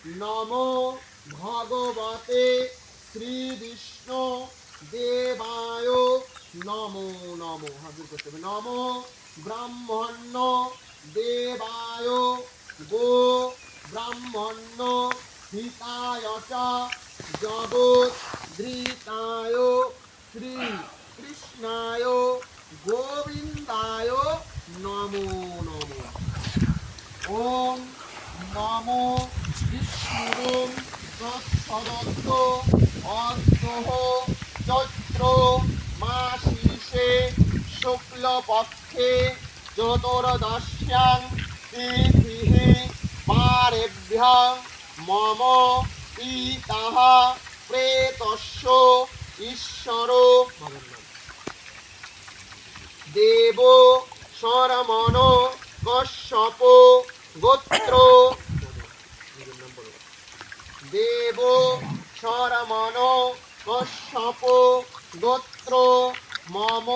নমো ভগবতে শ্রীবিষ্ণু দেবায় নমো নমো। হাজির করতে হবে। নমো ব্রাহ্মণ্য দেবায় গো ব্রাহ্মণ্য হিতায় চ জগৎ ধৃতায় শ্রী কৃষ্ণায় গোবিন্দায় নমো নমো। ওম নমো বিষ্ণুরুং তৎসদস্ত অদ্যহ চৈত্র মাসীষে শুক্লপক্ষে চতুর্দশ্যাং তিথিঃ পারেভ্যঃ মম পিতাঃ প্রেতস্য ঈশ্বর দেব শরমণ কশ্যপ গোত্র দেব শরমণ কশ্যপ গোত্র মম